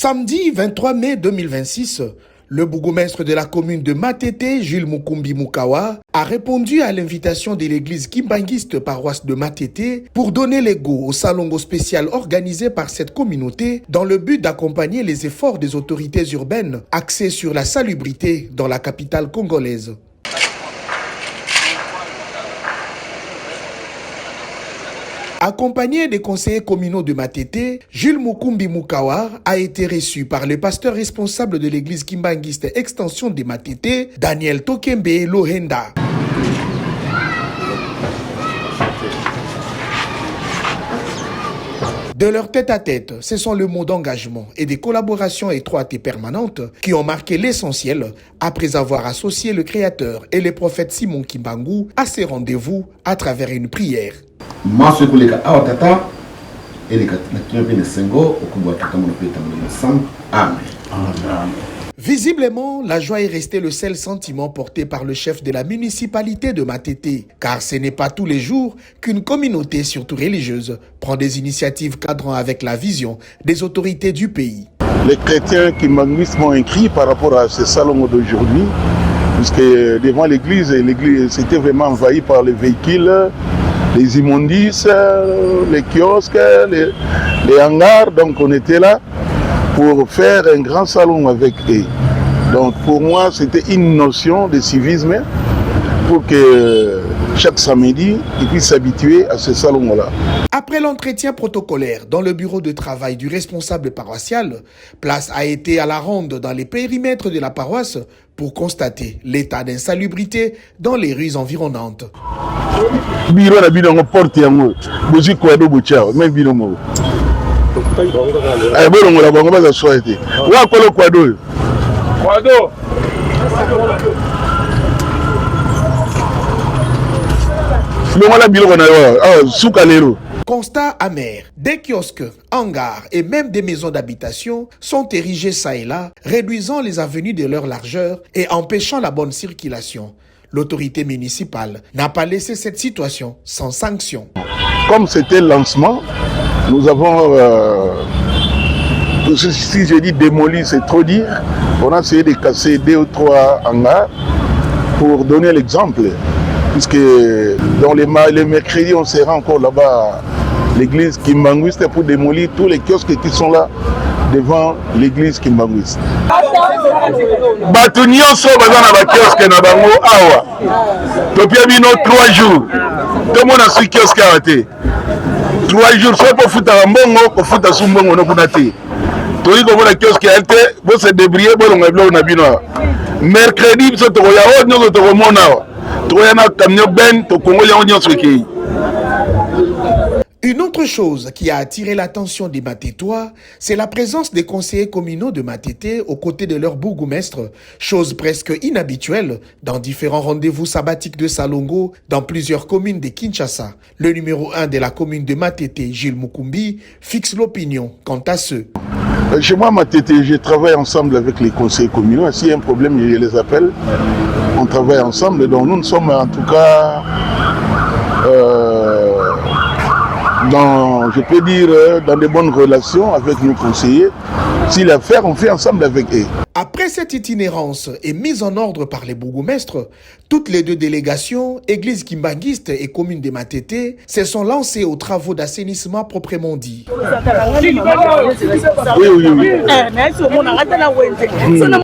Samedi 23 mai 2026, le bourgmestre de la commune de Matete, Jules Mukumbi Mukawa, a répondu à l'invitation de l'église kimbanguiste paroisse de Matete pour donner les go au salongo spécial organisé par cette communauté dans le but d'accompagner les efforts des autorités urbaines axés sur la salubrité dans la capitale congolaise. Accompagné des conseillers communaux de Matete, Jules Mukumbi Mukawa a été reçu par le pasteur responsable de l'église kimbanguiste extension de Matete, Daniel Tokembe Lohenda. De leur tête-à-tête, ce sont le mot d'engagement et des collaborations étroites et permanentes qui ont marqué l'essentiel après avoir associé le Créateur et le prophète Simon Kimbangu à ces rendez-vous à travers une prière. Visiblement, la joie est restée le seul sentiment porté par le chef de la municipalité de Matete, car ce n'est pas tous les jours qu'une communauté, surtout religieuse, prend des initiatives cadrant avec la vision des autorités du pays. Les chrétiens qui m'ont écrit par rapport à ce salon d'aujourd'hui, puisque devant l'église c'était vraiment envahi par les véhicules, les immondices, les kiosques, les hangars, donc on était là pour faire un grand salon avec eux. Donc pour moi, c'était une notion de civisme pour que chaque samedi, ils puissent s'habituer à ce salon-là. Après l'entretien protocolaire dans le bureau de travail du responsable paroissial, place a été à la ronde dans les périmètres de la paroisse pour constater l'état d'insalubrité dans les rues environnantes. Bureau la bidon porte yango, bozi kwado bochao, même bidon mo. Ay bolongo la bango ba soité. Wa kolo kwado. Kwado. Constat amer, des kiosques, hangars et même des maisons d'habitation sont érigés ça et là, réduisant les avenues de leur largeur et empêchant la bonne circulation. L'autorité municipale n'a pas laissé cette situation sans sanction. Comme c'était le lancement, nous avons, si je dis démoli, c'est trop dire, on a essayé de casser 2 ou 3 hangars pour donner l'exemple. Puisque dans les mercredis, on sera encore là-bas, l'église kimbanguiste, pour démolir tous les kiosques qui sont là devant l'église kimbanguiste. Batunio so bazana ba kiosque na bango awa. Topia bino 3 jours. Tout le monde a su kiosque arrêté. 3 jours, soit pour foutre un bongo, pour foutre un bongo, no kunati. Toi, comme la kiosque arrêté, vous se débrouillez, bon, on a blanc, on a bino. Mercredi, vous êtes au Yahoo, nous êtes au Monao. Une autre chose qui a attiré l'attention des Matétois, c'est la présence des conseillers communaux de Matete aux côtés de leur bourgmestre, chose presque inhabituelle dans différents rendez-vous sabbatiques de Salongo dans plusieurs communes de Kinshasa. Le numéro 1 de la commune de Matete, Jules Mukumbi, fixe l'opinion quant à ceux. Chez moi, Matete, je travaille ensemble avec les conseillers communaux. S'il y a un problème, je les appelle. On travaille ensemble. Donc nous sommes en tout cas, je peux dire, dans de bonnes relations avec nos conseillers. Si l'affaire, on fait ensemble avec eux. Après cette itinérance et mise en ordre par les bourgmestres, toutes les 2 délégations, église kimbanguiste et commune de Matete, se sont lancées aux travaux d'assainissement proprement dit. Oui.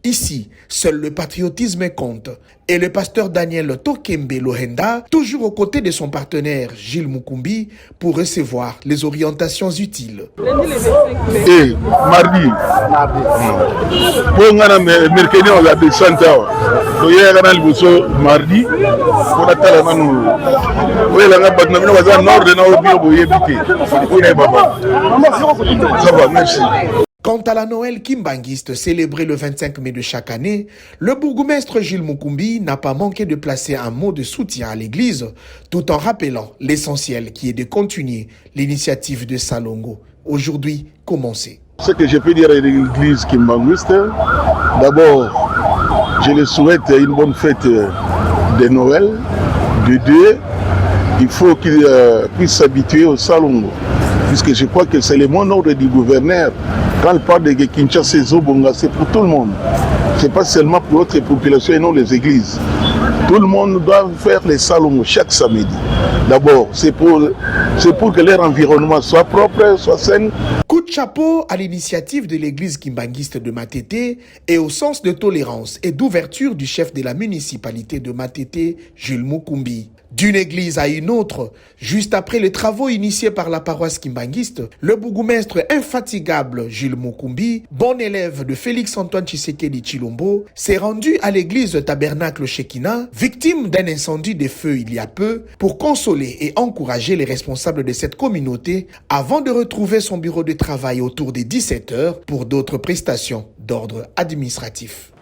Ici, seul le patriotisme compte. Et le pasteur Daniel Tokembe Lohenda, toujours aux côtés de son partenaire Gilles Mukumbi, pour recevoir les orientations utiles. Et mardi. Mercredi, on a des centaures. Donc, il y a un mardi. On a talent à nous. Oui, la nord de nos ça va, merci. Quant à la Noël kimbanguiste célébrée le 25 mai de chaque année, le bourgmestre Jules Mukumbi n'a pas manqué de placer un mot de soutien à l'église, tout en rappelant l'essentiel qui est de continuer l'initiative de Salongo. Aujourd'hui, commencez. Ce que je peux dire à l'église kimbanguiste, d'abord, je les souhaite une bonne fête de Noël, de Dieu. Il faut qu'ils puissent s'habituer au Salongo, puisque je crois que c'est le mot ordre du gouverneur Quand elle parle de Kinshasa et Zobonga, c'est pour tout le monde. Ce n'est pas seulement pour notre population et non les églises. Tout le monde doit faire les salons chaque samedi. D'abord, c'est pour que leur environnement soit propre, soit sain. Coup de chapeau à l'initiative de l'église kimbanguiste de Matete et au sens de tolérance et d'ouverture du chef de la municipalité de Matete, Jules Mukumbi. D'une église à une autre, juste après les travaux initiés par la paroisse kimbanguiste, le bourgmestre infatigable Jules Mukumbi, bon élève de Félix-Antoine Tshisekedi Tshilombo, s'est rendu à l'église Tabernacle Shekinah, victime d'un incendie de feu il y a peu, pour consoler et encourager les responsables de cette communauté avant de retrouver son bureau de travail autour des 17 heures pour d'autres prestations d'ordre administratif.